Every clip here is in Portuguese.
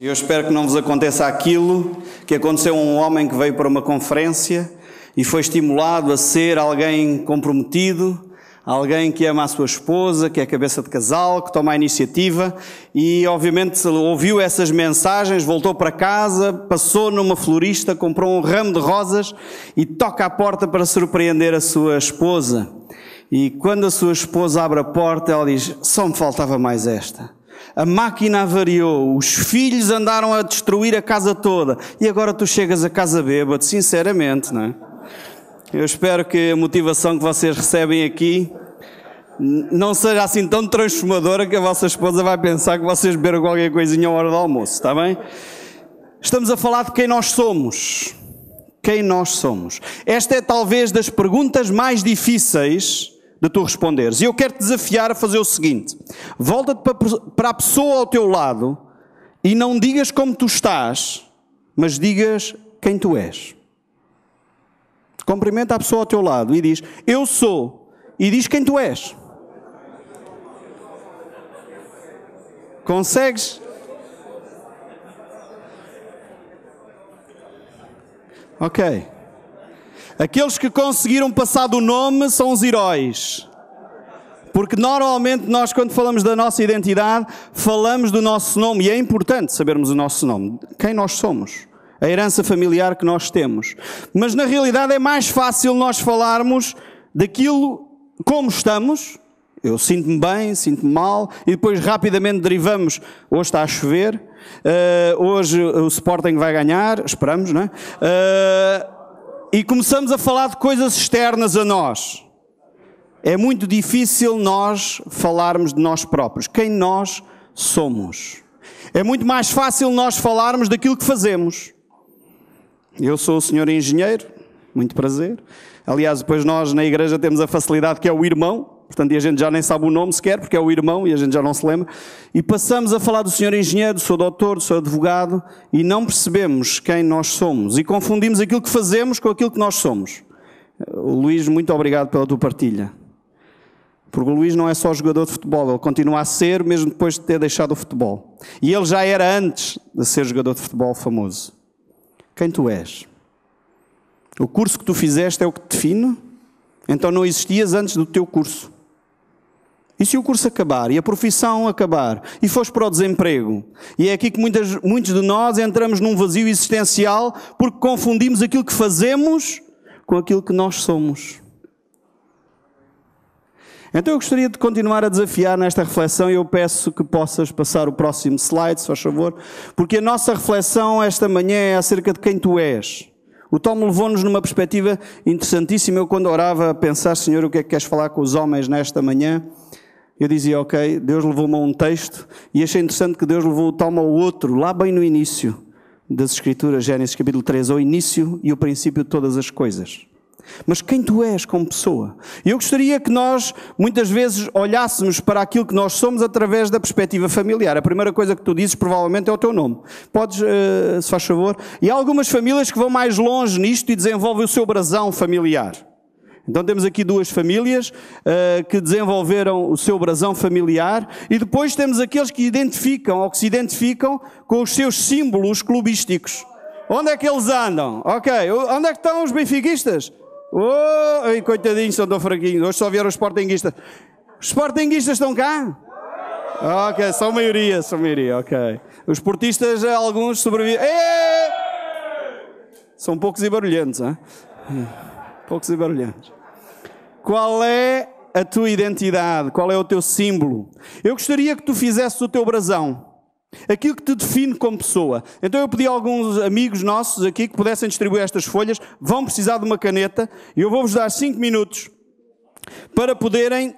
Eu espero que não vos aconteça aquilo que aconteceu a um homem que veio para uma conferência e foi estimulado a ser alguém comprometido, alguém que ama a sua esposa, que é cabeça de casal, que toma a iniciativa e obviamente ouviu essas mensagens, voltou para casa, passou numa florista, comprou um ramo de rosas e toca à porta para surpreender a sua esposa. E quando a sua esposa abre a porta, ela diz: só me faltava mais esta. A máquina avariou, os filhos andaram a destruir a casa toda e agora tu chegas a casa bêbado, sinceramente, não é? Eu espero que a motivação que vocês recebem aqui não seja assim tão transformadora que a vossa esposa vai pensar que vocês beberam qualquer coisinha à hora do almoço, está bem? Estamos a falar de quem nós somos. Quem nós somos. Esta é talvez das perguntas mais difíceis de tu responderes. E eu quero te desafiar a fazer o seguinte: volta-te para a pessoa ao teu lado e não digas como tu estás, mas digas quem tu és. Cumprimenta a pessoa ao teu lado e diz: eu sou, e diz quem tu és. Consegues? Ok. Aqueles que conseguiram passar do nome são os heróis. Porque normalmente nós, quando falamos da nossa identidade, falamos do nosso nome. E é importante sabermos o nosso nome. Quem nós somos. A herança familiar que nós temos. Mas na realidade é mais fácil nós falarmos daquilo como estamos. Eu sinto-me bem, sinto-me mal. E depois rapidamente derivamos. Hoje está a chover. Hoje o Sporting vai ganhar. Esperamos, não é? E começamos a falar de coisas externas a nós. É muito difícil nós falarmos de nós próprios, quem nós somos. É muito mais fácil nós falarmos daquilo que fazemos. Eu sou o senhor engenheiro, muito prazer. Aliás, depois nós na igreja temos a facilidade que é o irmão. Portanto, e a gente já nem sabe o nome sequer, porque é o irmão e a gente já não se lembra. E passamos a falar do senhor engenheiro, do senhor doutor, do senhor advogado, e não percebemos quem nós somos. E confundimos aquilo que fazemos com aquilo que nós somos. O Luís, muito obrigado pela tua partilha. Porque o Luís não é só jogador de futebol, ele continua a ser, mesmo depois de ter deixado o futebol. E ele já era antes de ser jogador de futebol famoso. Quem tu és? O curso que tu fizeste é o que te define? Então não existias antes do teu curso. E se o curso acabar, e a profissão acabar, e fores para o desemprego? E é aqui que muitos de nós entramos num vazio existencial porque confundimos aquilo que fazemos com aquilo que nós somos. Então eu gostaria de continuar a desafiar nesta reflexão e eu peço que possas passar o próximo slide, se faz favor, porque a nossa reflexão esta manhã é acerca de quem tu és. O Tom levou-nos numa perspectiva interessantíssima. Eu quando orava a pensar: Senhor, o que é que queres falar com os homens nesta manhã? Eu dizia: ok, Deus levou-me a um texto e achei interessante que Deus levou o Tom ao outro, lá bem no início das Escrituras, Gênesis capítulo 3, ao início e o princípio de todas as coisas. Mas quem tu és como pessoa? E eu gostaria que nós, muitas vezes, olhássemos para aquilo que nós somos através da perspectiva familiar. A primeira coisa que tu dizes, provavelmente, é o teu nome. Podes, se faz favor? E há algumas famílias que vão mais longe nisto e desenvolvem o seu brasão familiar. Então temos aqui duas famílias que desenvolveram o seu brasão familiar e depois temos aqueles que identificam ou que se identificam com os seus símbolos clubísticos. Onde é que eles andam? Ok, onde é que estão os benfiquistas? Oh, ai, coitadinhos, são tão fraquinhos. Hoje só vieram os sportinguistas. Os sportinguistas estão cá? Ok, são maioria, ok. Os portistas, alguns sobrevivem. São poucos e barulhentos, hein? Poucos e barulhentos. Qual é a tua identidade? Qual é o teu símbolo? Eu gostaria que tu fizesses o teu brasão. Aquilo que te define como pessoa. Então eu pedi a alguns amigos nossos aqui que pudessem distribuir estas folhas. Vão precisar de uma caneta. E eu vou-vos dar 5 minutos para poderem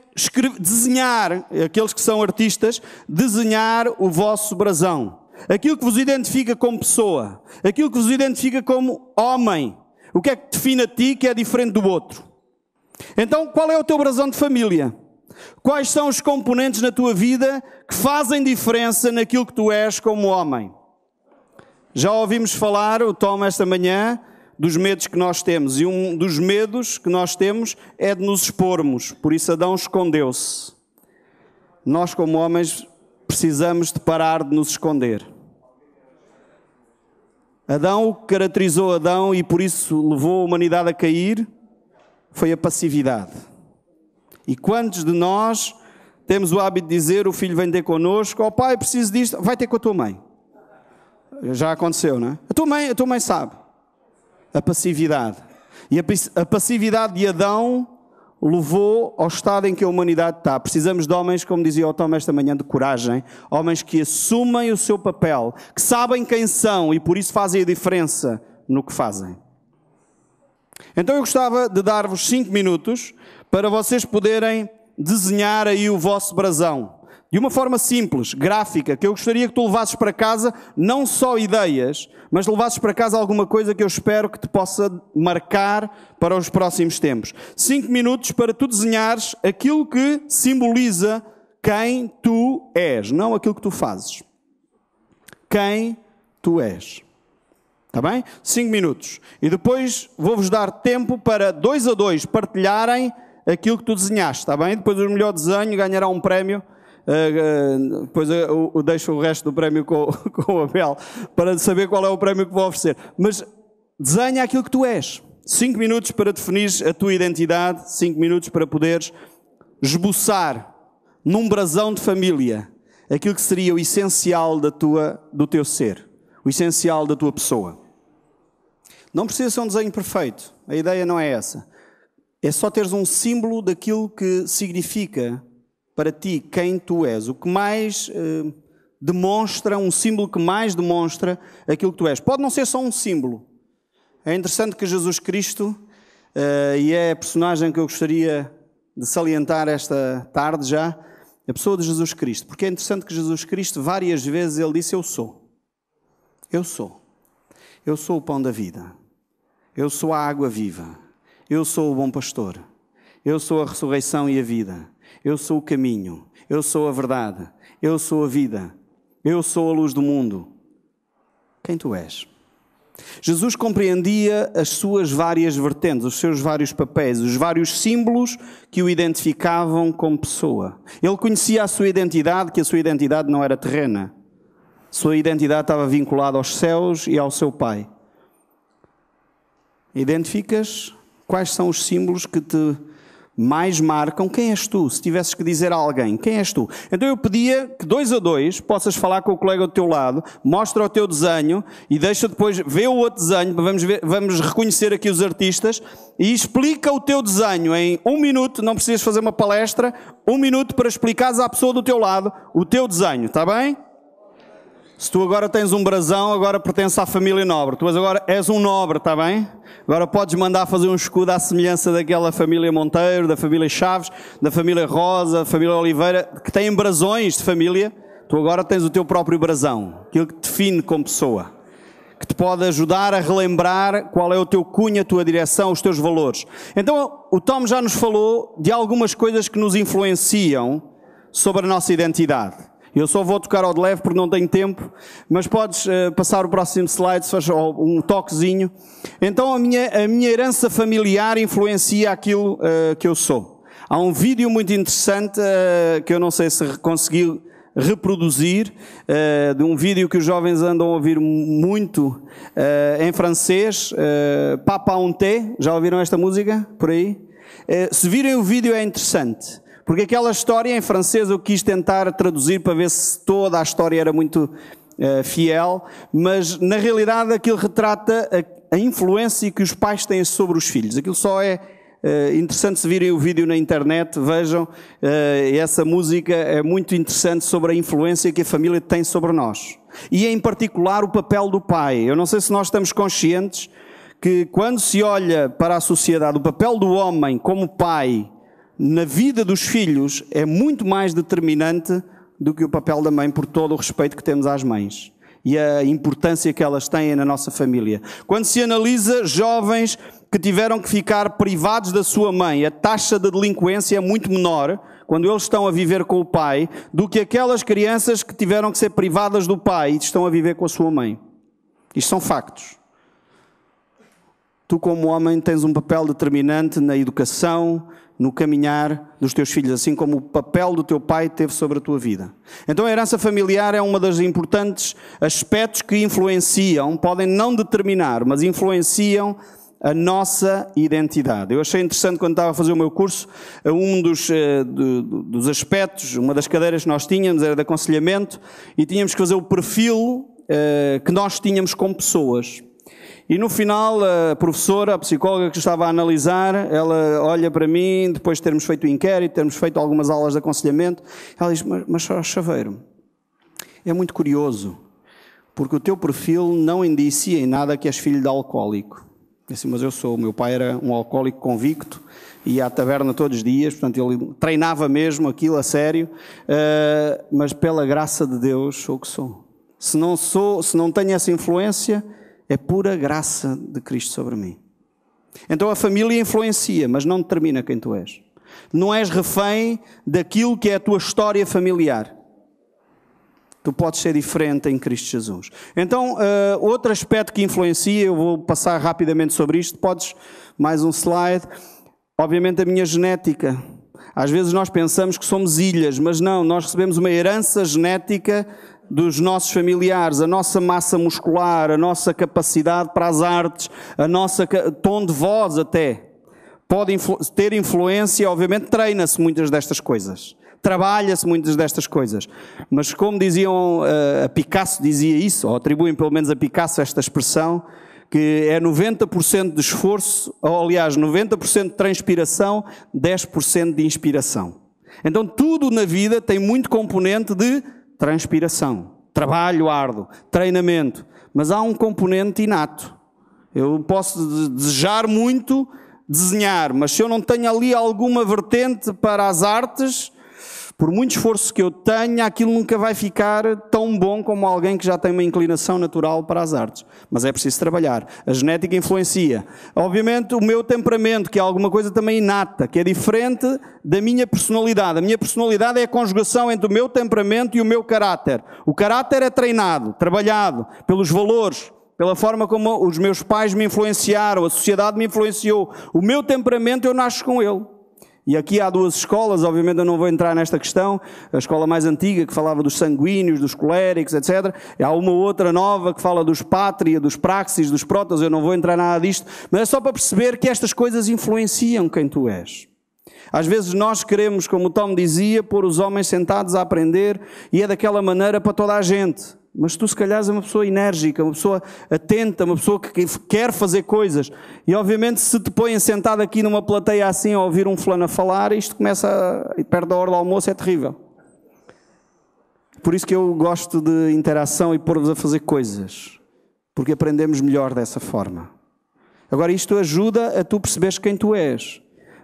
desenhar, aqueles que são artistas, desenhar o vosso brasão. Aquilo que vos identifica como pessoa. Aquilo que vos identifica como homem. O que é que define a ti que é diferente do outro? Então, qual é o teu brasão de família? Quais são os componentes na tua vida que fazem diferença naquilo que tu és como homem? Já ouvimos falar, o Tom, esta manhã, dos medos que nós temos. E um dos medos que nós temos é de nos expormos. Por isso Adão escondeu-se. Nós, como homens, precisamos de parar de nos esconder. Adão, o que caracterizou Adão e por isso levou a humanidade a cair, foi a passividade. E quantos de nós temos o hábito de dizer, o filho vem ter connosco, oh pai, preciso disto, vai ter com a tua mãe. Já aconteceu, não é? A tua mãe sabe. A passividade. E a passividade de Adão levou ao estado em que a humanidade está. Precisamos de homens, como dizia o Tom esta manhã, de coragem. Homens que assumem o seu papel, que sabem quem são e por isso fazem a diferença no que fazem. Então eu gostava de dar-vos 5 minutos para vocês poderem desenhar aí o vosso brasão. De uma forma simples, gráfica, que eu gostaria que tu levasses para casa não só ideias, mas levasses para casa alguma coisa que eu espero que te possa marcar para os próximos tempos. 5 minutos para tu desenhares aquilo que simboliza quem tu és, não aquilo que tu fazes. Quem tu és. Está bem? 5 minutos. E depois vou-vos dar tempo para 2 a 2 partilharem aquilo que tu desenhaste. Está bem? Depois o melhor desenho ganhará um prémio. Depois eu deixo o resto do prémio com o Abel para saber qual é o prémio que vou oferecer. Mas desenha aquilo que tu és. 5 minutos para definir a tua identidade, 5 minutos para poderes esboçar num brasão de família aquilo que seria o essencial do teu ser, o essencial da tua pessoa. Não precisa ser um desenho perfeito, a ideia não é essa. É só teres um símbolo daquilo que significa para ti quem tu és, o que mais demonstra, um símbolo que mais demonstra aquilo que tu és. Pode não ser só um símbolo. É interessante que Jesus Cristo, e é a personagem que eu gostaria de salientar esta tarde já, a pessoa de Jesus Cristo, porque é interessante que Jesus Cristo várias vezes ele disse eu sou. Eu sou. Eu sou o pão da vida. Eu sou a água viva. Eu sou o bom pastor. Eu sou a ressurreição e a vida. Eu sou o caminho, eu sou a verdade, eu sou a vida, eu sou a luz do mundo. Quem tu és? Jesus compreendia as suas várias vertentes, os seus vários papéis, os vários símbolos que o identificavam como pessoa. Ele conhecia a sua identidade, que a sua identidade não era terrena. A sua identidade estava vinculada aos céus e ao seu Pai. Identificas quais são os símbolos que te mais marcam quem és tu, se tivesses que dizer a alguém, quem és tu? Então eu pedia que 2 a 2 possas falar com o colega do teu lado, mostra o teu desenho e deixa depois ver o outro desenho, vamos reconhecer aqui os artistas e explica o teu desenho em 1 minuto, não precisas fazer uma palestra, 1 minuto para explicares à pessoa do teu lado o teu desenho, está bem? Se tu agora tens um brasão, agora pertences à família nobre. Tu agora és um nobre, está bem? Agora podes mandar fazer um escudo à semelhança daquela família Monteiro, da família Chaves, da família Rosa, da família Oliveira, que têm brasões de família. Tu agora tens o teu próprio brasão, aquilo que te define como pessoa, que te pode ajudar a relembrar qual é o teu cunho, a tua direção, os teus valores. Então o Tom já nos falou de algumas coisas que nos influenciam sobre a nossa identidade. Eu só vou tocar ao de leve porque não tenho tempo, mas podes passar o próximo slide, se faz um toquezinho. Então a minha herança familiar influencia aquilo que eu sou. Há um vídeo muito interessante que eu não sei se consegui reproduzir, de um vídeo que os jovens andam a ouvir muito em francês, Papa un thé, já ouviram esta música por aí? Se virem o vídeo é interessante. Porque aquela história em francês eu quis tentar traduzir para ver se toda a história era muito fiel, mas na realidade aquilo retrata a influência que os pais têm sobre os filhos. Aquilo só é interessante se virem o vídeo na internet, vejam, essa música é muito interessante sobre a influência que a família tem sobre nós. E em particular o papel do pai. Eu não sei se nós estamos conscientes que quando se olha para a sociedade, o papel do homem como pai na vida dos filhos é muito mais determinante do que o papel da mãe, por todo o respeito que temos às mães e a importância que elas têm na nossa família. Quando se analisa jovens que tiveram que ficar privados da sua mãe, a taxa de delinquência é muito menor quando eles estão a viver com o pai do que aquelas crianças que tiveram que ser privadas do pai e estão a viver com a sua mãe. Isto são factos. tu como homem tens um papel determinante na educação, no caminhar dos teus filhos, assim como o papel do teu pai teve sobre a tua vida. Então a herança familiar é um dos importantes aspectos que influenciam, podem não determinar, mas influenciam a nossa identidade. Eu achei interessante quando estava a fazer o meu curso, um dos aspectos, uma das cadeiras que nós tínhamos era de aconselhamento e tínhamos que fazer o perfil que nós tínhamos como pessoas. E no final, a professora, a psicóloga que estava a analisar, ela olha para mim, depois de termos feito o inquérito, termos feito algumas aulas de aconselhamento, ela diz, mas Chaveiro, é muito curioso, porque o teu perfil não indicia em nada que és filho de alcoólico. Eu disse, mas eu sou, o meu pai era um alcoólico convicto, ia à taberna todos os dias, portanto ele treinava mesmo aquilo a sério, mas pela graça de Deus sou o que sou. Se não tenho essa influência, é pura graça de Cristo sobre mim. Então a família influencia, mas não determina quem tu és. Não és refém daquilo que é a tua história familiar. Tu podes ser diferente em Cristo Jesus. Então, outro aspecto que influencia, eu vou passar rapidamente sobre isto, podes, mais um slide. Obviamente a minha genética. Às vezes nós pensamos que somos ilhas, mas não, nós recebemos uma herança genética dos nossos familiares, a nossa massa muscular, a nossa capacidade para as artes, a nossa tom de voz até. Pode ter influência, obviamente treina-se muitas destas coisas. Trabalha-se muitas destas coisas. Mas como diziam, a Picasso dizia isso, ou atribuem pelo menos a Picasso esta expressão, que é 90% de esforço, ou aliás, 90% de transpiração, 10% de inspiração. Então tudo na vida tem muito componente de transpiração, trabalho árduo, treinamento, mas há um componente inato. Eu posso desejar muito desenhar, mas se eu não tenho ali alguma vertente para as artes, por muito esforço que eu tenha, aquilo nunca vai ficar tão bom como alguém que já tem uma inclinação natural para as artes. Mas é preciso trabalhar. A genética influencia. Obviamente o meu temperamento, que é alguma coisa também inata, que é diferente da minha personalidade. A minha personalidade é a conjugação entre o meu temperamento e o meu caráter. O caráter é treinado, trabalhado pelos valores, pela forma como os meus pais me influenciaram, a sociedade me influenciou. O meu temperamento eu nasço com ele. E aqui há duas escolas, obviamente eu não vou entrar nesta questão, a escola mais antiga que falava dos sanguíneos, dos coléricos, etc. Há uma outra nova que fala dos pátria, dos praxis, dos protos, eu não vou entrar nada disto, mas é só para perceber que estas coisas influenciam quem tu és. Às vezes nós queremos, como o Tom dizia, pôr os homens sentados a aprender e é daquela maneira para toda a gente. Mas tu se calhar és uma pessoa enérgica, uma pessoa atenta, uma pessoa que quer fazer coisas. E obviamente se te põem sentado aqui numa plateia assim a ouvir um fulano a falar, isto começa, perto da hora do almoço, é terrível. Por isso que eu gosto de interação e pôr-vos a fazer coisas. Porque aprendemos melhor dessa forma. Agora isto ajuda a tu perceberes quem tu és.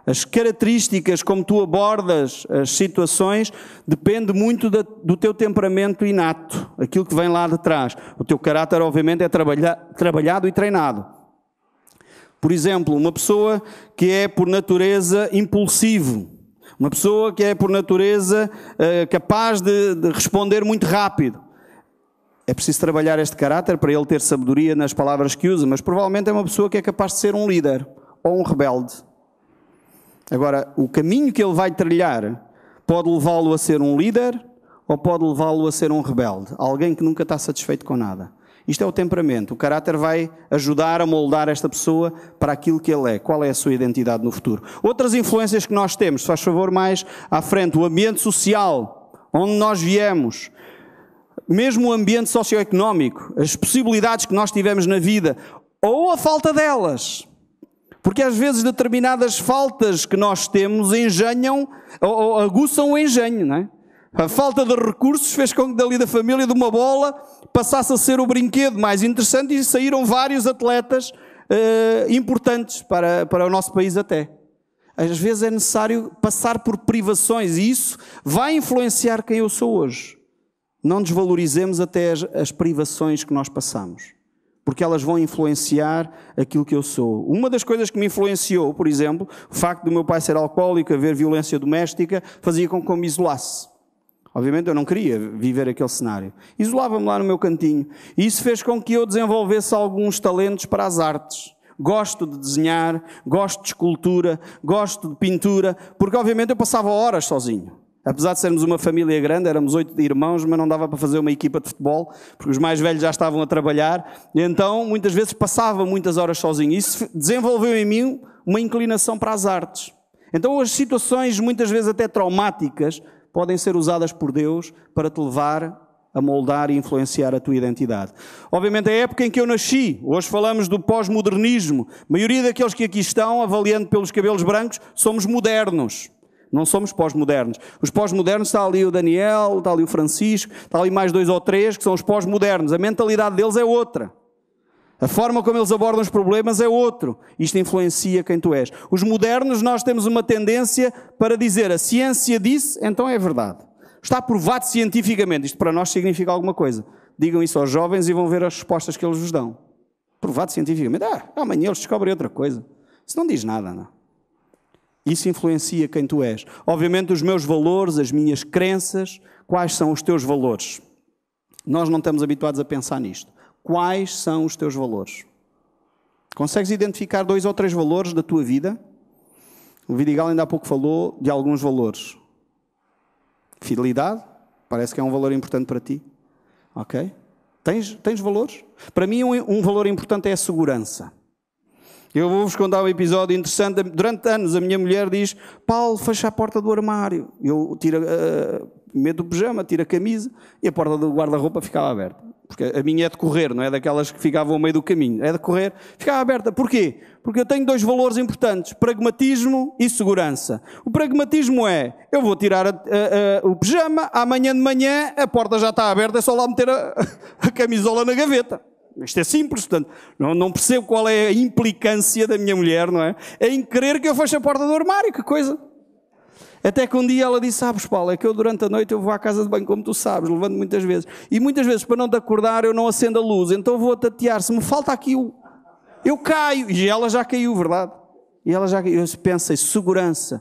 As características como tu abordas as situações depende muito do teu temperamento inato, aquilo que vem lá de trás. O teu caráter, obviamente, é trabalhado e treinado. Por exemplo, uma pessoa que é por natureza impulsivo, uma pessoa que é por natureza capaz de responder muito rápido. É preciso trabalhar este caráter para ele ter sabedoria nas palavras que usa, mas provavelmente é uma pessoa que é capaz de ser um líder ou um rebelde. Agora, o caminho que ele vai trilhar pode levá-lo a ser um líder ou pode levá-lo a ser um rebelde. Alguém que nunca está satisfeito com nada. Isto é o temperamento. O caráter vai ajudar a moldar esta pessoa para aquilo que ele é. Qual é a sua identidade no futuro? Outras influências que nós temos, se faz favor mais à frente, o ambiente social, onde nós viemos, mesmo o ambiente socioeconómico, as possibilidades que nós tivemos na vida, ou a falta delas. Porque às vezes determinadas faltas que nós temos engenham ou aguçam o engenho, não é? A falta de recursos fez com que dali da família de uma bola passasse a ser o brinquedo mais interessante e saíram vários atletas importantes para o nosso país até. Às vezes é necessário passar por privações e isso vai influenciar quem eu sou hoje. Não desvalorizemos até as privações que nós passamos. Porque elas vão influenciar aquilo que eu sou. Uma das coisas que me influenciou, por exemplo, o facto do meu pai ser alcoólico, haver violência doméstica, fazia com que eu me isolasse. Obviamente eu não queria viver aquele cenário. Isolava-me lá no meu cantinho. E isso fez com que eu desenvolvesse alguns talentos para as artes. gosto de desenhar, gosto de escultura, gosto de pintura, porque obviamente eu passava horas sozinho. Apesar de sermos uma família grande, éramos 8 irmãos, mas não dava para fazer uma equipa de futebol, porque os mais velhos já estavam a trabalhar. E então, muitas vezes, passava muitas horas sozinho. Isso desenvolveu em mim uma inclinação para as artes. Então, as situações, muitas vezes até traumáticas, podem ser usadas por Deus para te levar a moldar e influenciar a tua identidade. Obviamente, a época em que eu nasci, hoje falamos do pós-modernismo. A maioria daqueles que aqui estão, avaliando pelos cabelos brancos, somos modernos. Não somos pós-modernos. Os pós-modernos, está ali o Daniel, está ali o Francisco, está ali mais 2 ou 3 que são os pós-modernos. A mentalidade deles é outra. A forma como eles abordam os problemas é outro. Isto influencia quem tu és. Os modernos, nós temos uma tendência para dizer a ciência disse, então é verdade. Está provado cientificamente. Isto para nós significa alguma coisa. Digam isso aos jovens e vão ver as respostas que eles vos dão. Provado cientificamente. Amanhã eles descobrem outra coisa. Isso não diz nada, não. Isso influencia quem tu és. Obviamente os meus valores, as minhas crenças, quais são os teus valores? Nós não estamos habituados a pensar nisto. Quais são os teus valores? Consegues identificar 2 ou 3 valores da tua vida? O Vidigal ainda há pouco falou de alguns valores. Fidelidade, parece que é um valor importante para ti. Ok? Tens valores? Para mim um valor importante é a segurança. Eu vou-vos contar um episódio interessante. Durante anos a minha mulher diz: Paulo, fecha a porta do armário. Eu meto o pijama, tiro a camisa e a porta do guarda-roupa ficava aberta. Porque a minha é de correr, não é daquelas que ficavam ao meio do caminho. É de correr, ficava aberta. Porquê? Porque eu tenho 2 valores importantes: pragmatismo e segurança. O pragmatismo é: eu vou tirar o pijama, amanhã de manhã a porta já está aberta, é só lá meter a camisola na gaveta. Isto é simples, portanto, não percebo qual é a implicância da minha mulher, não é? Em querer que eu feche a porta do armário, que coisa. Até que um dia ela disse: sabes, Paulo, é que eu durante a noite eu vou à casa de banho, como tu sabes, levanto muitas vezes. E muitas vezes, para não te acordar, eu não acendo a luz, então vou tatear. Se me falta aqui eu caio. E ela já caiu, verdade? E ela já caiu. Eu pensei: segurança.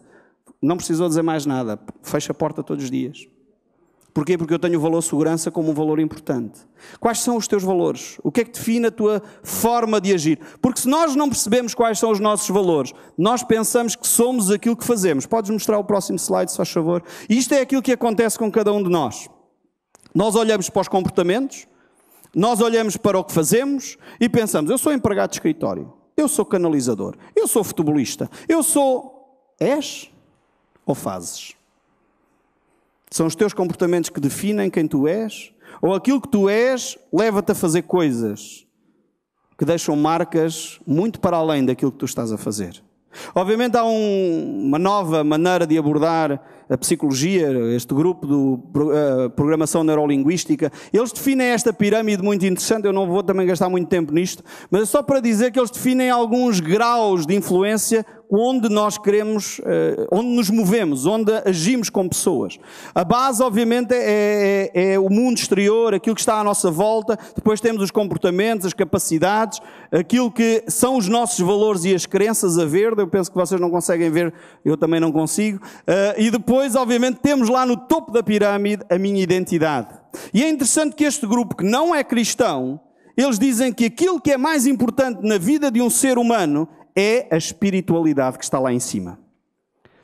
Não precisou dizer mais nada. Fecha a porta todos os dias. Porquê? Porque eu tenho o valor segurança como um valor importante. Quais são os teus valores? O que é que define a tua forma de agir? Porque se nós não percebemos quais são os nossos valores, nós pensamos que somos aquilo que fazemos. Podes mostrar o próximo slide, se faz favor? E isto é aquilo que acontece com cada um de nós. Nós olhamos para os comportamentos, nós olhamos para o que fazemos e pensamos: eu sou empregado de escritório, eu sou canalizador, eu sou futebolista, eu sou... És ou fazes? São os teus comportamentos que definem quem tu és? Ou aquilo que tu és leva-te a fazer coisas que deixam marcas muito para além daquilo que tu estás a fazer? Obviamente há uma nova maneira de abordar a psicologia, este grupo de programação neurolinguística. Eles definem esta pirâmide muito interessante, eu não vou também gastar muito tempo nisto, mas é só para dizer que eles definem alguns graus de influência onde nós queremos, onde nos movemos, onde agimos com pessoas. A base, obviamente, é o mundo exterior, aquilo que está à nossa volta. Depois temos os comportamentos, as capacidades, aquilo que são os nossos valores e as crenças a verde. Eu penso que vocês não conseguem ver, eu também não consigo. E depois, obviamente, temos lá no topo da pirâmide a minha identidade. E é interessante que este grupo, que não é cristão, eles dizem que aquilo que é mais importante na vida de um ser humano é a espiritualidade que está lá em cima.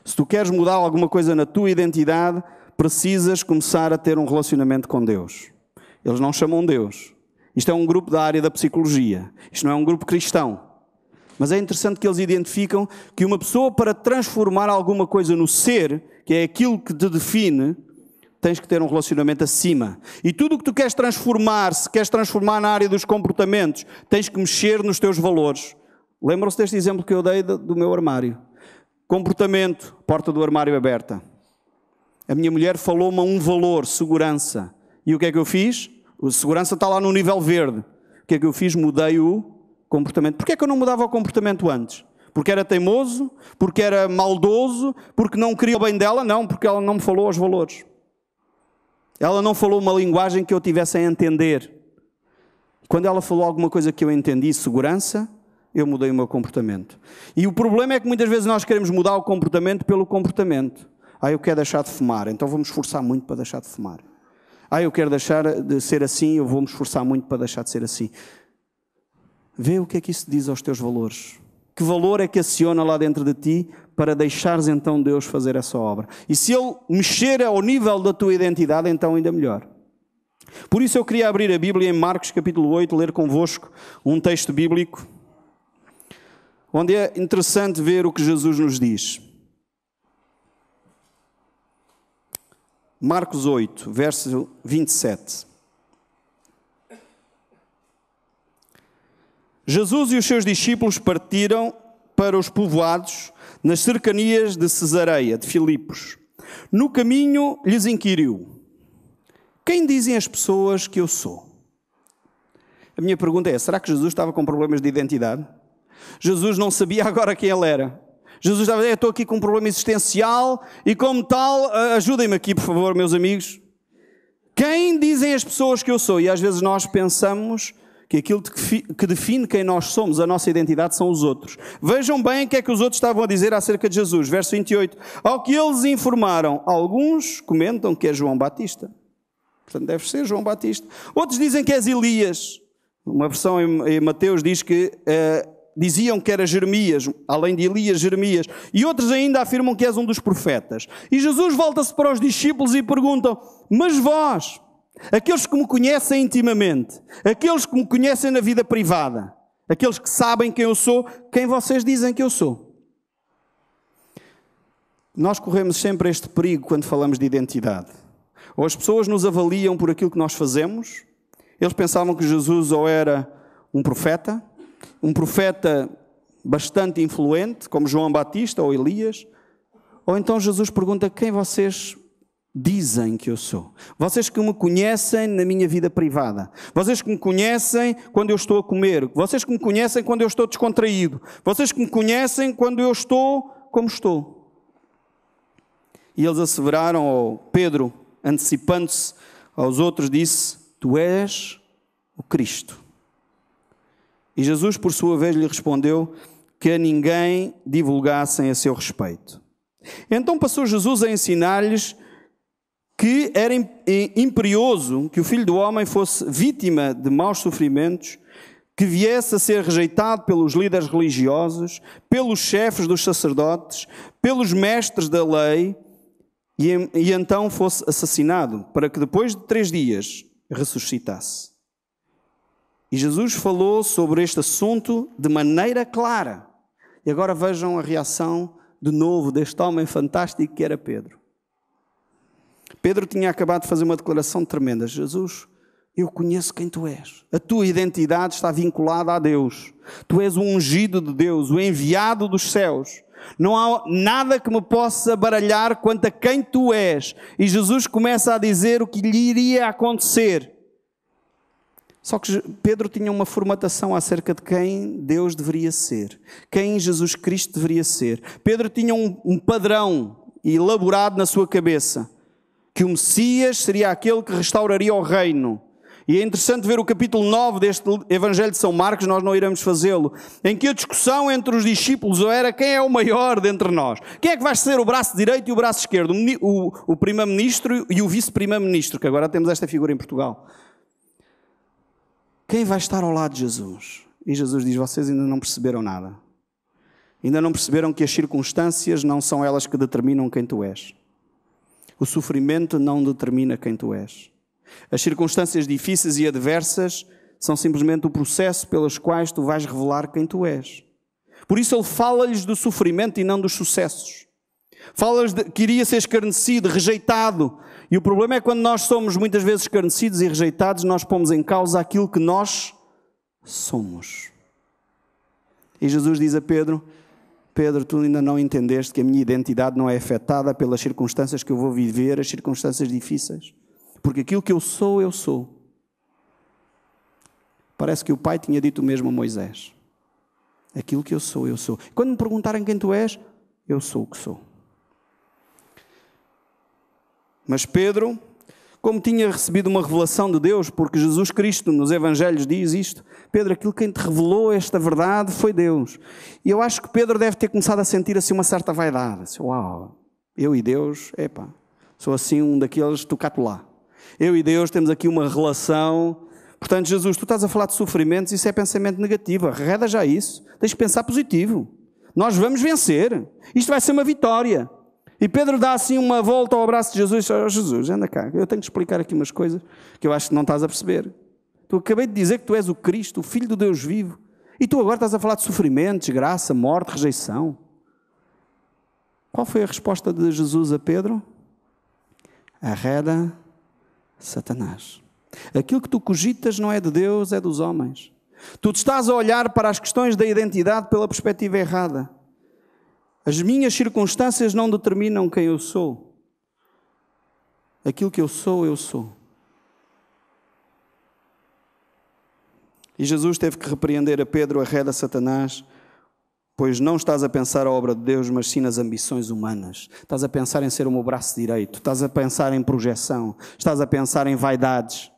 Se tu queres mudar alguma coisa na tua identidade, precisas começar a ter um relacionamento com Deus. Eles não chamam Deus. Isto é um grupo da área da psicologia. Isto não é um grupo cristão. Mas é interessante que eles identificam que uma pessoa, para transformar alguma coisa no ser, que é aquilo que te define, tens que ter um relacionamento acima. E tudo o que tu queres transformar, se queres transformar na área dos comportamentos, tens que mexer nos teus valores. Lembram-se deste exemplo que eu dei do meu armário? Comportamento, porta do armário aberta. A minha mulher falou-me a um valor, segurança. E o que é que eu fiz? A segurança está lá no nível verde. O que é que eu fiz? Mudei o comportamento. Porquê é que eu não mudava o comportamento antes? Porque era teimoso? Porque era maldoso? Porque não queria o bem dela? Não, porque ela não me falou os valores. Ela não falou uma linguagem que eu tivesse a entender. Quando ela falou alguma coisa que eu entendi, segurança, eu mudei o meu comportamento. E o problema é que muitas vezes nós queremos mudar o comportamento pelo comportamento. Eu quero deixar de fumar, então vou-me esforçar muito para deixar de fumar. Eu quero deixar de ser assim, eu vou-me esforçar muito para deixar de ser assim. Vê o que é que isso diz aos teus valores. Que valor é que aciona lá dentro de ti para deixares então Deus fazer essa obra? E se Ele mexer ao nível da tua identidade, então ainda melhor. Por isso eu queria abrir a Bíblia em Marcos capítulo 8, ler convosco um texto bíblico, onde é interessante ver o que Jesus nos diz. Marcos 8, verso 27. Jesus e os seus discípulos partiram para os povoados nas cercanias de Cesareia, de Filipos. No caminho lhes inquiriu: quem dizem as pessoas que eu sou? A minha pergunta é, será que Jesus estava com problemas de identidade? Jesus não sabia agora quem ele era. Jesus estava a dizer, estou aqui com um problema existencial e como tal, ajudem-me aqui por favor, meus amigos. Quem dizem as pessoas que eu sou? E às vezes nós pensamos que aquilo que define quem nós somos, a nossa identidade, são os outros. Vejam bem o que é que os outros estavam a dizer acerca de Jesus. Verso 28. Ao que eles informaram, alguns comentam que é João Batista. Portanto, deve ser João Batista. Outros dizem que és Elias. Uma versão em Mateus diz que diziam que era Jeremias, além de Elias, Jeremias. E outros ainda afirmam que és um dos profetas. E Jesus volta-se para os discípulos e perguntam: mas vós, aqueles que me conhecem intimamente, aqueles que me conhecem na vida privada, aqueles que sabem quem eu sou, quem vocês dizem que eu sou? Nós corremos sempre este perigo quando falamos de identidade. Ou as pessoas nos avaliam por aquilo que nós fazemos. Eles pensavam que Jesus ou era um profeta bastante influente, como João Batista ou Elias, ou então Jesus pergunta: quem vocês dizem que eu sou? Vocês que me conhecem na minha vida privada, vocês que me conhecem quando eu estou a comer, vocês que me conhecem quando eu estou descontraído, vocês que me conhecem quando eu estou como estou. E eles asseveraram, ou Pedro, antecipando-se aos outros, disse: tu és o Cristo. E Jesus, por sua vez, lhe respondeu que a ninguém divulgassem a seu respeito. Então passou Jesus a ensinar-lhes que era imperioso que o Filho do Homem fosse vítima de maus sofrimentos, que viesse a ser rejeitado pelos líderes religiosos, pelos chefes dos sacerdotes, pelos mestres da lei, e então fosse assassinado, para que depois de 3 dias ressuscitasse. E Jesus falou sobre este assunto de maneira clara. E agora vejam a reação de novo deste homem fantástico que era Pedro. Pedro tinha acabado de fazer uma declaração tremenda: Jesus, eu conheço quem tu és. A tua identidade está vinculada a Deus. Tu és o ungido de Deus, o enviado dos céus. Não há nada que me possa baralhar quanto a quem tu és. E Jesus começa a dizer o que lhe iria acontecer. Só que Pedro tinha uma formatação acerca de quem Deus deveria ser, quem Jesus Cristo deveria ser. Pedro tinha um padrão elaborado na sua cabeça, que o Messias seria aquele que restauraria o reino. E é interessante ver o capítulo 9 deste Evangelho de São Marcos, nós não iremos fazê-lo, em que a discussão entre os discípulos era quem é o maior dentre nós. Quem é que vai ser o braço direito e o braço esquerdo? O primeiro-ministro e o vice-primeiro-ministro, que agora temos esta figura em Portugal. Quem vai estar ao lado de Jesus? E Jesus diz: vocês ainda não perceberam nada. Ainda não perceberam que as circunstâncias não são elas que determinam quem tu és. O sofrimento não determina quem tu és. As circunstâncias difíceis e adversas são simplesmente o processo pelos quais tu vais revelar quem tu és. Por isso ele fala-lhes do sofrimento e não dos sucessos. Fala-lhes que iria ser escarnecido, rejeitado. E o problema é quando nós somos muitas vezes escarnecidos e rejeitados, nós pomos em causa aquilo que nós somos. E Jesus diz a Pedro: Pedro, tu ainda não entendeste que a minha identidade não é afetada pelas circunstâncias que eu vou viver, as circunstâncias difíceis. Porque aquilo que eu sou, eu sou. Parece que o Pai tinha dito o mesmo a Moisés. Aquilo que eu sou, eu sou. Quando me perguntarem quem tu és, eu sou o que sou. Mas Pedro, como tinha recebido uma revelação de Deus, porque Jesus Cristo nos Evangelhos diz isto: Pedro, aquilo que quem te revelou esta verdade foi Deus. E eu acho que Pedro deve ter começado a sentir assim uma certa vaidade. Assim, uau, eu e Deus, sou assim um daqueles tocato lá. Eu e Deus temos aqui uma relação Portanto, Jesus, tu estás a falar de sofrimentos, isso é pensamento negativo. Arreda já isso. Tens que pensar positivo. Nós vamos vencer. Isto vai ser uma vitória. E Pedro dá assim uma volta ao abraço de Jesus. Oh, Jesus, anda cá. Eu tenho que explicar aqui umas coisas que eu acho que não estás a perceber. Tu acabei de dizer que tu és o Cristo, o Filho do Deus vivo. E tu agora estás a falar de sofrimento, desgraça, morte, rejeição. Qual foi a resposta de Jesus a Pedro? Arreda, Satanás. Aquilo que tu cogitas não é de Deus, é dos homens. Tu te estás a olhar para as questões da identidade pela perspectiva errada. As minhas circunstâncias não determinam quem eu sou. Aquilo que eu sou, eu sou. E Jesus teve que repreender a Pedro, arreda Satanás, pois não estás a pensar a obra de Deus, mas sim nas ambições humanas. Estás a pensar em ser o meu braço direito, estás a pensar em projeção, estás a pensar em vaidades.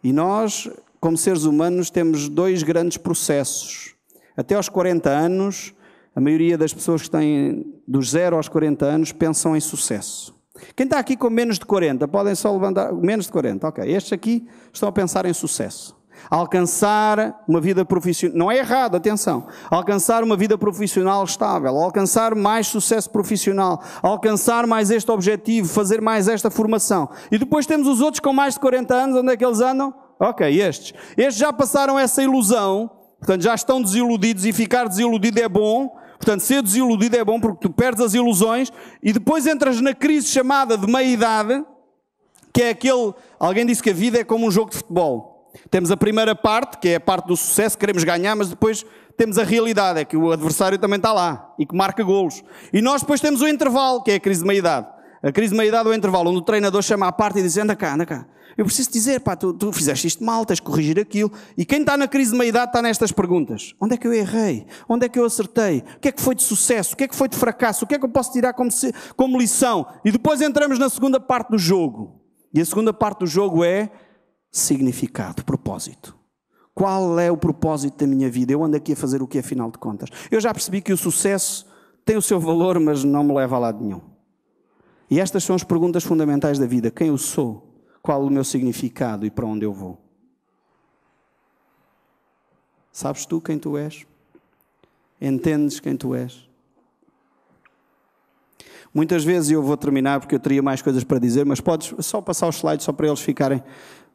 E nós, como seres humanos, temos dois grandes processos. Até aos 40 anos, a maioria das pessoas que têm dos 0 aos 40 anos pensam em sucesso. Quem está aqui com menos de 40, podem só levantar, menos de 40, ok. Estes aqui estão a pensar em sucesso. Alcançar uma vida profissional, não é errado, atenção, alcançar uma vida profissional estável, alcançar mais sucesso profissional, alcançar mais este objetivo, fazer mais esta formação. E depois temos os outros com mais de 40 anos, onde é que eles andam? Ok, estes já passaram essa ilusão, portanto já estão desiludidos, e ficar desiludido é bom. Portanto, ser desiludido é bom porque tu perdes as ilusões e depois entras na crise chamada de meia-idade, que é aquele... Alguém disse que a vida é como um jogo de futebol. Temos a primeira parte, que é a parte do sucesso, queremos ganhar, mas depois temos a realidade, é que o adversário também está lá e que marca golos. E nós depois temos o intervalo, que é a crise de meia-idade. A crise de meia-idade é o intervalo, onde o treinador chama à parte e diz, anda cá, anda cá. Eu preciso dizer, pá, tu fizeste isto mal, tens de corrigir aquilo. E quem está na crise de meia-idade está nestas perguntas. Onde é que eu errei? Onde é que eu acertei? O que é que foi de sucesso? O que é que foi de fracasso? O que é que eu posso tirar como lição? E depois entramos na segunda parte do jogo. E a segunda parte do jogo é significado, propósito. Qual é o propósito da minha vida? Eu ando aqui a fazer o que, afinal de contas? Eu já percebi que o sucesso tem o seu valor, mas não me leva a lado nenhum. E estas são as perguntas fundamentais da vida. Quem eu sou? Qual o meu significado e para onde eu vou? Sabes tu quem tu és? Entendes quem tu és? Muitas vezes, eu vou terminar porque eu teria mais coisas para dizer, mas podes só passar os slides só para eles ficarem,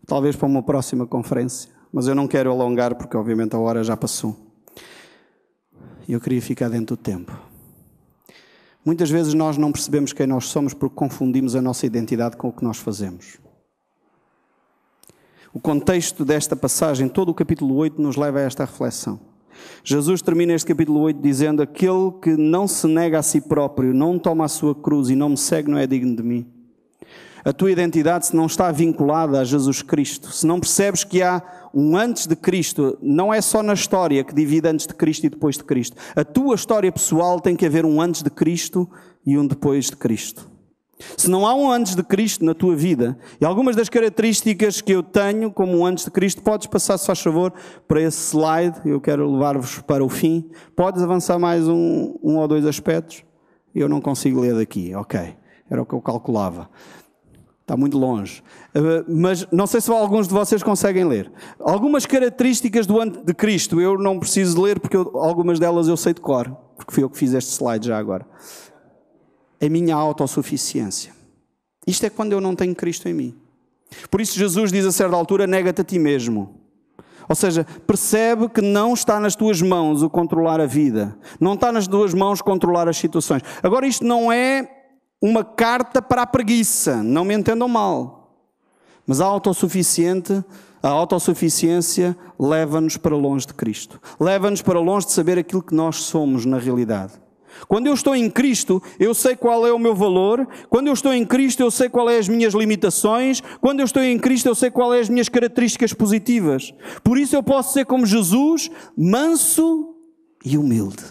talvez para uma próxima conferência. Mas eu não quero alongar porque obviamente a hora já passou. E eu queria ficar dentro do tempo. Muitas vezes nós não percebemos quem nós somos porque confundimos a nossa identidade com o que nós fazemos. O contexto desta passagem, todo o capítulo 8, nos leva a esta reflexão. Jesus termina este capítulo 8 dizendo: aquele que não se nega a si próprio, não toma a sua cruz e não me segue, não é digno de mim. A tua identidade, se não está vinculada a Jesus Cristo, se não percebes que há um antes de Cristo, não é só na história que divide antes de Cristo e depois de Cristo. A tua história pessoal tem que haver um antes de Cristo e um depois de Cristo. Se não há um antes de Cristo na tua vida, e algumas das características que eu tenho como um antes de Cristo, podes passar, se faz favor, para esse slide, eu quero levar-vos para o fim. Podes avançar mais um ou dois aspectos? Eu não consigo ler daqui, ok, era o que eu calculava. Está muito longe. Mas não sei se alguns de vocês conseguem ler. Algumas características do antes de Cristo, eu não preciso ler porque algumas delas eu sei de cor, porque fui eu que fiz este slide já agora. A minha autossuficiência. Isto é quando eu não tenho Cristo em mim. Por isso Jesus diz a certa altura: nega-te a ti mesmo. Ou seja, percebe que não está nas tuas mãos o controlar a vida. Não está nas tuas mãos controlar as situações. Agora, isto não é uma carta para a preguiça. Não me entendam mal. Mas a autossuficiência leva-nos para longe de Cristo. Leva-nos para longe de saber aquilo que nós somos na realidade. Quando eu estou em Cristo, eu sei qual é o meu valor. Quando eu estou em Cristo, eu sei quais são as minhas limitações. Quando eu estou em Cristo, eu sei quais são as minhas características positivas. Por isso eu posso ser como Jesus, manso e humilde.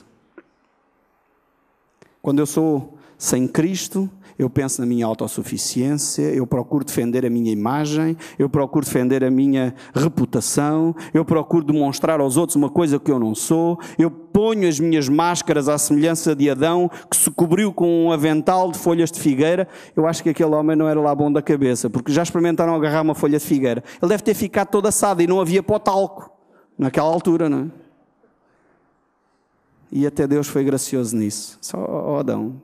Quando eu sou sem Cristo, eu penso na minha autossuficiência, eu procuro defender a minha imagem, eu procuro defender a minha reputação, eu procuro demonstrar aos outros uma coisa que eu não sou, eu ponho as minhas máscaras à semelhança de Adão, que se cobriu com um avental de folhas de figueira. Eu acho que aquele homem não era lá bom da cabeça, porque já experimentaram agarrar uma folha de figueira. Ele deve ter ficado todo assado e não havia pó talco naquela altura, não é? E até Deus foi gracioso nisso. Só, Adão,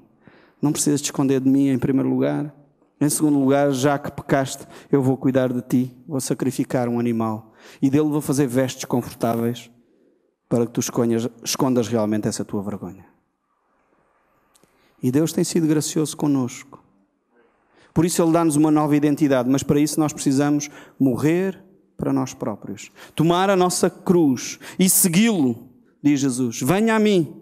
não precisas te esconder de mim em primeiro lugar. Em segundo lugar, já que pecaste, eu vou cuidar de ti. Vou sacrificar um animal. E dele vou fazer vestes confortáveis para que tu escondas realmente essa tua vergonha. E Deus tem sido gracioso connosco. Por isso Ele dá-nos uma nova identidade. Mas para isso nós precisamos morrer para nós próprios. Tomar a nossa cruz e segui-lo. Diz Jesus, venha a mim,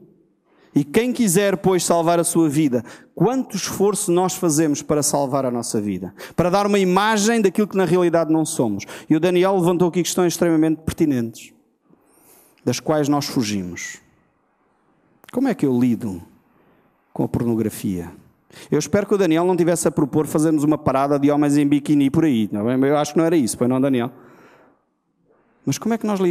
e quem quiser, pois, salvar a sua vida. Quanto esforço nós fazemos para salvar a nossa vida? Para dar uma imagem daquilo que na realidade não somos. E o Daniel levantou aqui questões extremamente pertinentes, das quais nós fugimos. Como é que eu lido com a pornografia? Eu espero que o Daniel não tivesse a propor fazermos uma parada de homens em biquíni por aí. Eu acho que não era isso, pois não, Daniel? Mas como é que nós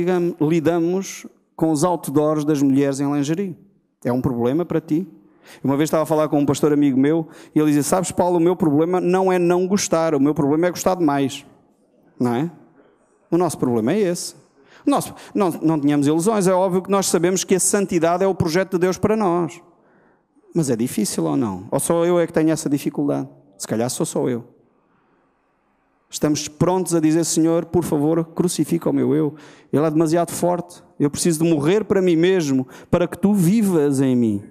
lidamos com os outdoors das mulheres em lingerie? É um problema para ti? Uma vez estava a falar com um pastor amigo meu e ele dizia, sabes, Paulo, o meu problema não é não gostar, o meu problema é gostar demais. Não é? O nosso problema é esse. Não tínhamos ilusões, é óbvio que nós sabemos que a santidade é o projeto de Deus para nós. Mas é difícil ou não? Ou só eu é que tenho essa dificuldade? Se calhar sou só eu. Estamos prontos a dizer, Senhor, por favor, crucifica o meu eu. Ele é demasiado forte. Eu preciso de morrer para mim mesmo, para que tu vivas em mim.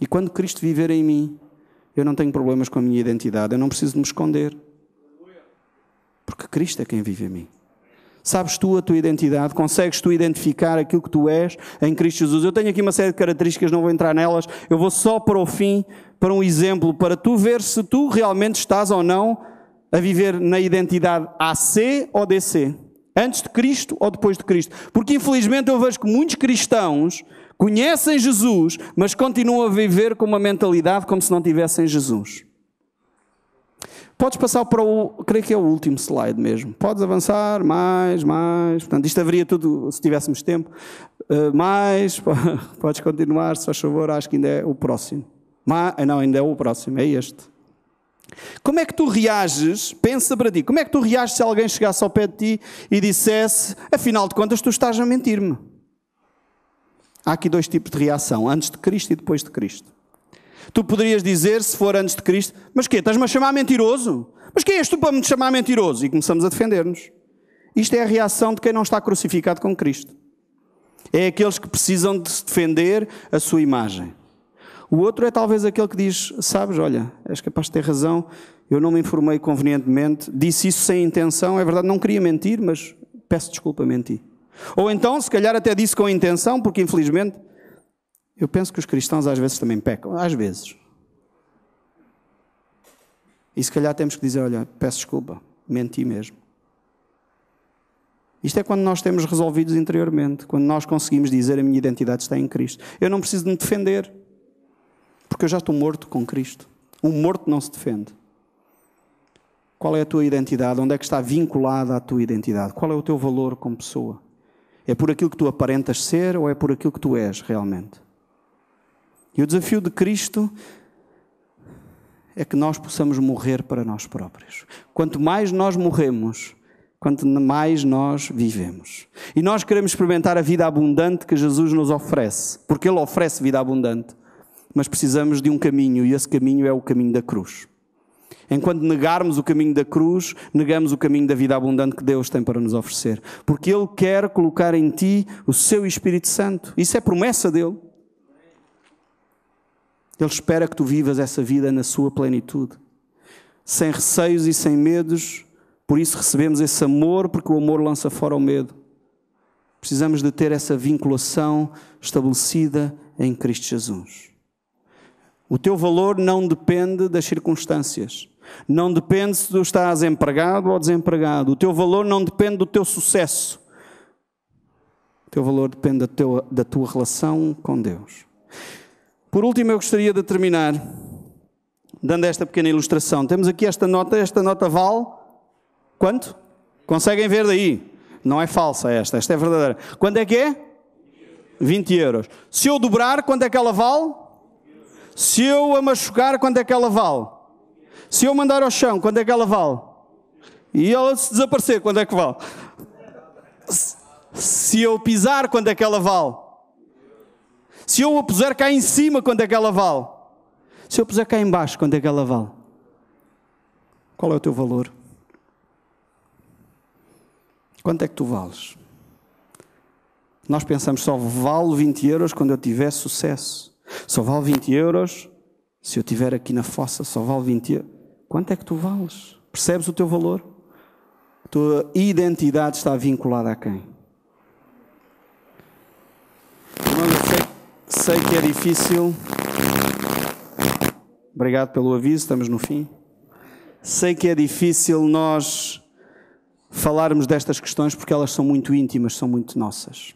E quando Cristo viver em mim, eu não tenho problemas com a minha identidade. Eu não preciso de me esconder. Porque Cristo é quem vive em mim. Sabes tu a tua identidade? Consegues tu identificar aquilo que tu és em Cristo Jesus? Eu tenho aqui uma série de características, não vou entrar nelas. Eu vou só para o fim, para um exemplo, para tu ver se tu realmente estás ou não a viver na identidade AC ou DC. Antes de Cristo ou depois de Cristo. Porque infelizmente eu vejo que muitos cristãos conhecem Jesus, mas continuam a viver com uma mentalidade como se não tivessem Jesus. Podes passar para creio que é o último slide mesmo. Podes avançar, mais. Portanto, isto haveria tudo, se tivéssemos tempo. Podes continuar, se faz favor, acho que ainda é o próximo. Não, ainda é o próximo, é este. Como é que tu reages? Pensa para ti. Como é que tu reages se alguém chegasse ao pé de ti e dissesse, afinal de contas, tu estás a mentir-me? Há aqui dois tipos de reação, antes de Cristo e depois de Cristo. Tu poderias dizer, se for antes de Cristo, mas quê? Estás-me a chamar mentiroso? Mas quem és tu para me chamar mentiroso? E começamos a defender-nos. Isto é a reação de quem não está crucificado com Cristo. É aqueles que precisam de se defender a sua imagem. O outro é talvez aquele que diz, sabes, olha, és capaz de ter razão, eu não me informei convenientemente, disse isso sem intenção, é verdade, não queria mentir, mas peço desculpa, menti. Ou então, se calhar até disse com intenção, porque infelizmente, eu penso que os cristãos às vezes também pecam, às vezes. E se calhar temos que dizer, olha, peço desculpa, menti mesmo. Isto é quando nós temos resolvidos interiormente, quando nós conseguimos dizer a minha identidade está em Cristo. Eu não preciso de me defender. Porque eu já estou morto com Cristo. Um morto não se defende. Qual é a tua identidade? Onde é que está vinculada a tua identidade? Qual é o teu valor como pessoa? É por aquilo que tu aparentas ser ou é por aquilo que tu és realmente? E o desafio de Cristo é que nós possamos morrer para nós próprios. Quanto mais nós morremos, quanto mais nós vivemos. E nós queremos experimentar a vida abundante que Jesus nos oferece. Porque Ele oferece vida abundante. Mas precisamos de um caminho, e esse caminho é o caminho da cruz. Enquanto negarmos o caminho da cruz, negamos o caminho da vida abundante que Deus tem para nos oferecer. Porque Ele quer colocar em ti o seu Espírito Santo. Isso é promessa dEle. Ele espera que tu vivas essa vida na sua plenitude. Sem receios e sem medos. Por isso recebemos esse amor, porque o amor lança fora o medo. Precisamos de ter essa vinculação estabelecida em Cristo Jesus. O teu valor não depende das circunstâncias. Não depende se tu estás empregado ou desempregado. O teu valor não depende do teu sucesso. O teu valor depende da tua relação com Deus. Por último, eu gostaria de terminar dando esta pequena ilustração. Temos aqui esta nota vale quanto? Conseguem ver daí? Não é falsa esta é verdadeira. Quanto é que é? 20 euros. Se eu dobrar, quanto é que ela vale? Se eu a machucar, quanto é que ela vale? Se eu mandar ao chão, quanto é que ela vale? E ela se desaparecer, quanto é que vale? Se eu pisar, quanto é que ela vale? Se eu a puser cá em cima, quanto é que ela vale? Se eu puser cá em baixo, quanto é que ela vale? Qual é o teu valor? Quanto é que tu vales? Nós pensamos, só vale 20 euros quando eu tiver sucesso. Só vale 20 euros se eu estiver aqui na fossa, só vale 20 euros. Quanto é que tu vales? Percebes o teu valor? A tua identidade está vinculada a quem? Eu sei que é difícil. Obrigado pelo aviso, estamos no fim. Sei que é difícil nós falarmos destas questões porque elas são muito íntimas, são muito nossas.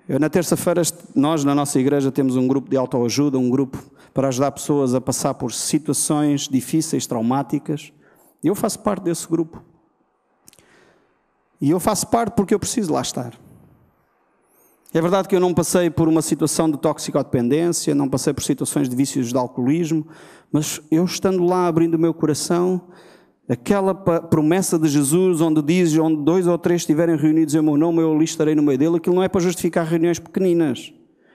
Na terça-feira, nós na nossa igreja temos um grupo de autoajuda, um grupo para ajudar pessoas a passar por situações difíceis, traumáticas. Eu faço parte desse grupo. E eu faço parte porque eu preciso lá estar. É verdade que eu não passei por uma situação de toxicodependência, não passei por situações de vícios de alcoolismo, mas eu estando lá abrindo o meu coração, aquela promessa de Jesus onde diz, onde 2 ou 3 estiverem reunidos em meu nome, eu ali estarei no meio dele, aquilo não é para justificar reuniões pequeninas.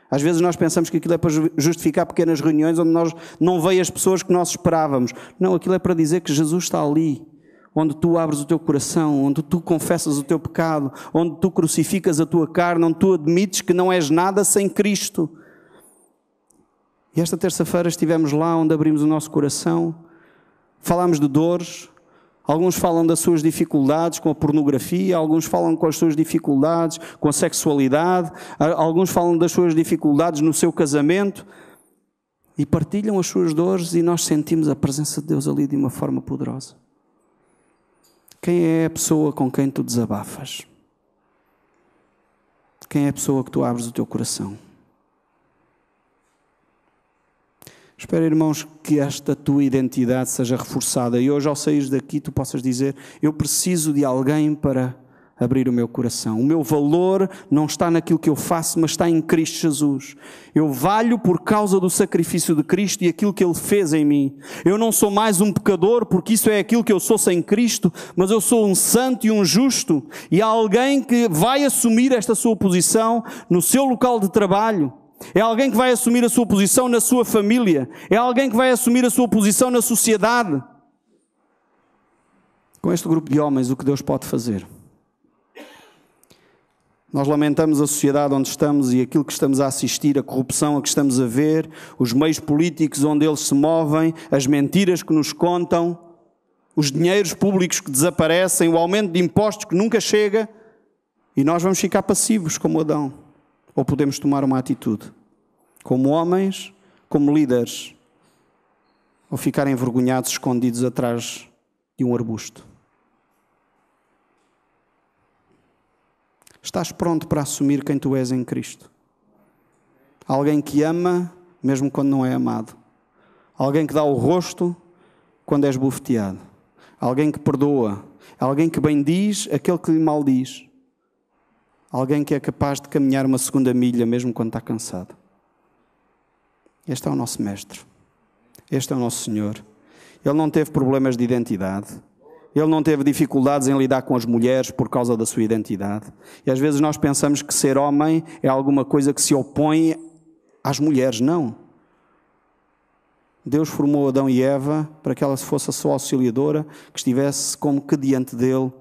Às vezes nós pensamos que aquilo é para justificar pequenas reuniões onde nós não veio as pessoas que nós esperávamos. Não, aquilo é para dizer que Jesus está ali, onde tu abres o teu coração, onde tu confessas o teu pecado, onde tu crucificas a tua carne, onde tu admites que não és nada sem Cristo. E esta terça-feira estivemos lá onde abrimos o nosso coração, falámos de dores. Alguns falam das suas dificuldades com a pornografia, alguns falam com as suas dificuldades com a sexualidade, alguns falam das suas dificuldades no seu casamento e partilham as suas dores e nós sentimos a presença de Deus ali de uma forma poderosa. Quem é a pessoa com quem tu desabafas? Quem é a pessoa que tu abres o teu coração? Espero, irmãos, que esta tua identidade seja reforçada e hoje, ao saíres daqui, tu possas dizer: eu preciso de alguém para abrir o meu coração. O meu valor não está naquilo que eu faço, mas está em Cristo Jesus. Eu valho por causa do sacrifício de Cristo e aquilo que Ele fez em mim. Eu não sou mais um pecador, porque isso é aquilo que eu sou sem Cristo, mas eu sou um santo e um justo. E há alguém que vai assumir esta sua posição no seu local de trabalho. É alguém que vai assumir a sua posição na sua família. É alguém que vai assumir a sua posição na sociedade. Com este grupo de homens, o que Deus pode fazer? Nós lamentamos a sociedade onde estamos e aquilo que estamos a assistir, a corrupção a que estamos a ver, os meios políticos onde eles se movem, as mentiras que nos contam, os dinheiros públicos que desaparecem, o aumento de impostos que nunca chega, e nós vamos ficar passivos como Adão. Ou podemos tomar uma atitude, como homens, como líderes, ou ficar envergonhados, escondidos atrás de um arbusto. Estás pronto para assumir quem tu és em Cristo? Alguém que ama, mesmo quando não é amado. Alguém que dá o rosto quando és bofeteado. Alguém que perdoa. Alguém que bendiz aquele que lhe maldiz. Alguém que é capaz de caminhar uma segunda milha mesmo quando está cansado. Este é o nosso Mestre. Este é o nosso Senhor. Ele não teve problemas de identidade. Ele não teve dificuldades em lidar com as mulheres por causa da sua identidade. E às vezes nós pensamos que ser homem é alguma coisa que se opõe às mulheres. Não. Deus formou Adão e Eva para que ela fosse a sua auxiliadora, que estivesse como que diante dele.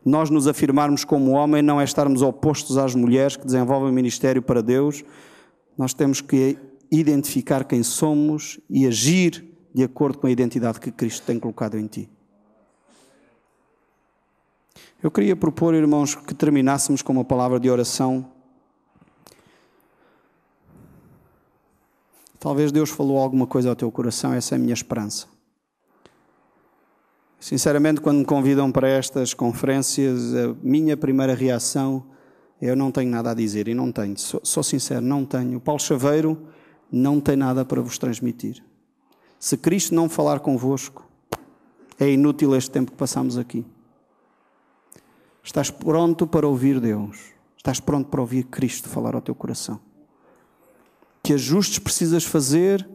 Nós nos afirmarmos como homem não é estarmos opostos às mulheres que desenvolvem ministério para Deus. Nós temos que identificar quem somos e agir de acordo com a identidade que Cristo tem colocado em ti. Eu queria propor, irmãos, que terminássemos com uma palavra de oração. Talvez Deus falou alguma coisa ao teu coração, essa é a minha esperança. Sinceramente, quando me convidam para estas conferências, a minha primeira reação é: eu não tenho nada a dizer, e não tenho, sou sincero, não tenho. O Paulo Chaveiro não tem nada para vos transmitir. Se Cristo não falar convosco, é inútil este tempo que passamos aqui. Estás pronto para ouvir Deus? Estás pronto para ouvir Cristo falar ao teu coração? Que ajustes precisas fazer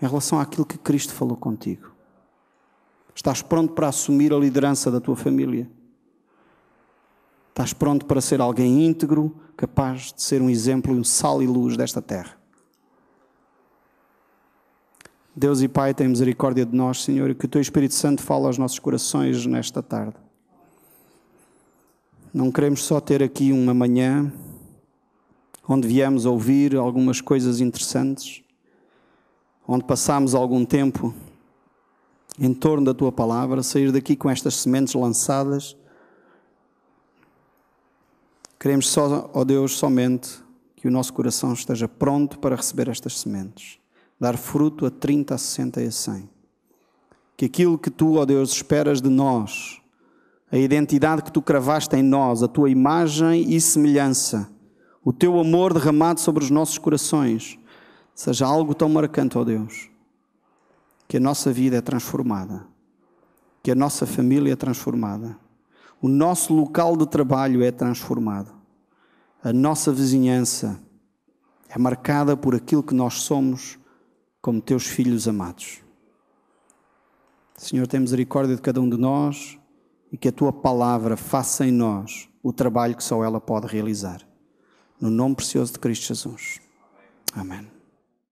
em relação àquilo que Cristo falou contigo? Estás pronto para assumir a liderança da tua família? Estás pronto para ser alguém íntegro, capaz de ser um exemplo e um sal e luz desta terra? Deus e Pai, tem misericórdia de nós, Senhor, e que o Teu Espírito Santo fale aos nossos corações nesta tarde. Não queremos só ter aqui uma manhã onde viemos ouvir algumas coisas interessantes, onde passámos algum tempo em torno da Tua Palavra, sair daqui com estas sementes lançadas. Queremos só, ó Deus, somente que o nosso coração esteja pronto para receber estas sementes. Dar fruto a 30, a 60 e a 100. Que aquilo que Tu, ó Deus, esperas de nós, a identidade que Tu cravaste em nós, a Tua imagem e semelhança, o Teu amor derramado sobre os nossos corações, seja algo tão marcante, ó Deus, que a nossa vida é transformada, que a nossa família é transformada, o nosso local de trabalho é transformado, a nossa vizinhança é marcada por aquilo que nós somos como Teus filhos amados. Senhor, tem misericórdia de cada um de nós e que a Tua Palavra faça em nós o trabalho que só ela pode realizar. No nome precioso de Cristo Jesus. Amém.